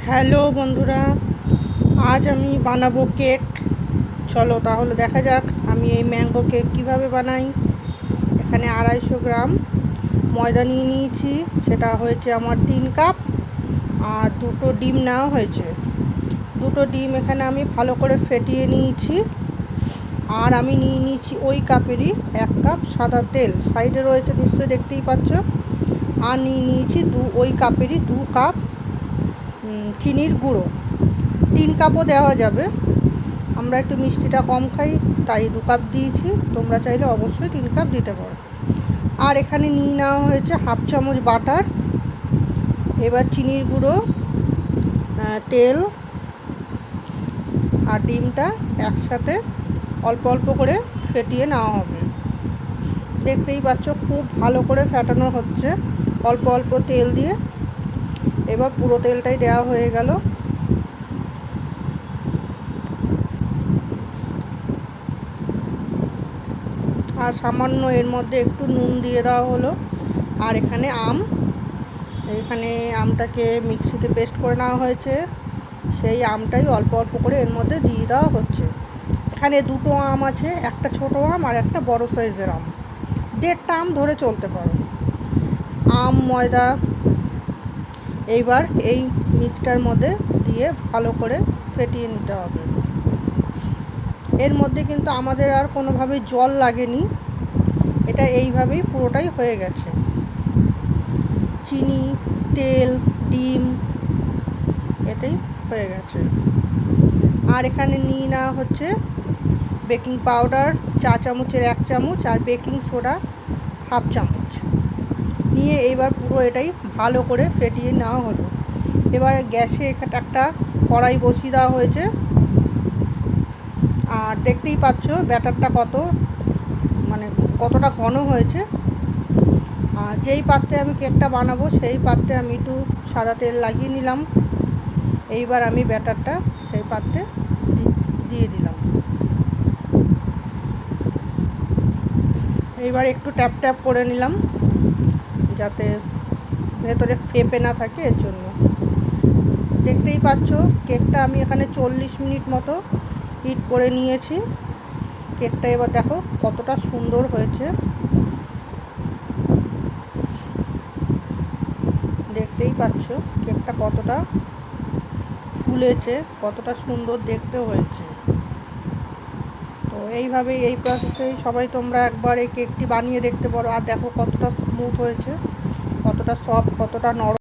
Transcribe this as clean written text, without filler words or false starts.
Hello বন্ধুরা, আজ আমি বানাবো কেক। চলো তাহলে দেখা যাক আমি এই ম্যাঙ্গো কেক কিভাবে বানাই। এখানে 250 গ্রাম ময়দা নিয়ে নিয়েছি, সেটা হয়েছে আমার 3 কাপ। আর দুটো ডিম নেওয়া হয়েছে। দুটো ডিম এখানে আমি ভালো করে ফেটিয়ে নিয়েছি। আর আমি নিয়ে নিয়েছি ওই কাপেরই 1 কাপ সাদা তেল, সাইডে রয়েছে নিশ্চয়ই দেখতেই পাচ্ছ। আর নিয়ে নিয়েছি ওই কাপেরই 2 কাপ চিনির গুঁড়ো। 3 কাপও দেওয়া যাবে, আমরা একটু মিষ্টিটা কম খাই তাই 2 কাপ দিয়েছি। তোমরা চাইলে অবশ্যই 3 কাপ দিতে পারো। আর এখানে নিয়ে নেওয়া হয়েছে 1/2 চামচ বাটার। এবার চিনির গুঁড়ো, তেল আর ডিমটা একসাথে অল্প অল্প করে ফেটিয়ে নেওয়া হবে। দেখতেই পাচ্ছ খুব ভালো করে ফেটানো হচ্ছে অল্প অল্প তেল দিয়ে। এবার পুরো তেলটাই দেওয়া হয়ে গেল। আর সামান্য এর মধ্যে একটু নুন দিয়ে দেওয়া হলো। আর এখানে আমটাকে মিক্সিতে পেস্ট করে নেওয়া হয়েছে, সেই আমটাই অল্প অল্প করে এর মধ্যে দিয়ে দেওয়া হচ্ছে। এখানে দুটো আম আছে, একটা ছোটো আম আর একটা বড় সাইজের আম, 1.5টা আম ধরে চলতে পারো। আম, ময়দা এইবার এই মিক্সটার মধ্যে দিয়ে ভালো করে ফেটিয়ে নিতে হবে। এর মধ্যে কিন্তু আমাদের আর কোনোভাবে জল লাগেনি, এটা এইভাবেই পুরোটাই হয়ে গেছে। চিনি, তেল, ডিম এটাই হয়ে গেছে। আর এখানে নিয়ে নেওয়া হচ্ছে বেকিং পাউডার 4 চামচের 1 চামচ আর বেকিং সোডা 1/2 চামচ নিয়ে এইবার পুরো এটাই ভালো করে ফেটিয়ে নেওয়া হলো। এবার গ্যাসে একটা কড়াই বসিয়ে দেওয়া হয়েছে। আর দেখতেই পাচ্ছ ব্যাটারটা কতটা ঘন হয়েছে। আর যেই পাত্রে আমি কেকটা বানাবো সেই পাত্রে আমি একটু সাদা তেল লাগিয়ে নিলাম। এইবার আমি ব্যাটারটা সেই পাত্রে দিয়ে দিলাম। এইবার একটু ট্যাপ ট্যাপ করে নিলাম যাতে ভেতরে ফেপে না থাকে, এর জন্য। দেখতেই পাচ্ছ কেকটা আমি এখানে 40 মিনিট মতো হিট করে নিয়েছি। কেকটা এবার দেখো কতটা সুন্দর হয়েছে, দেখতেই পাচ্ছ কেকটা কতটা ফুলেছে, কতটা সুন্দর দেখতে হয়েছে। তো এইভাবেই এই প্রসেসেই সবাই তোমরা একবার এই কেকটি বানিয়ে দেখতে পারো। আর দেখো কতটা স্মুথ হয়েছে, কতটা সফট, কতটা নরম।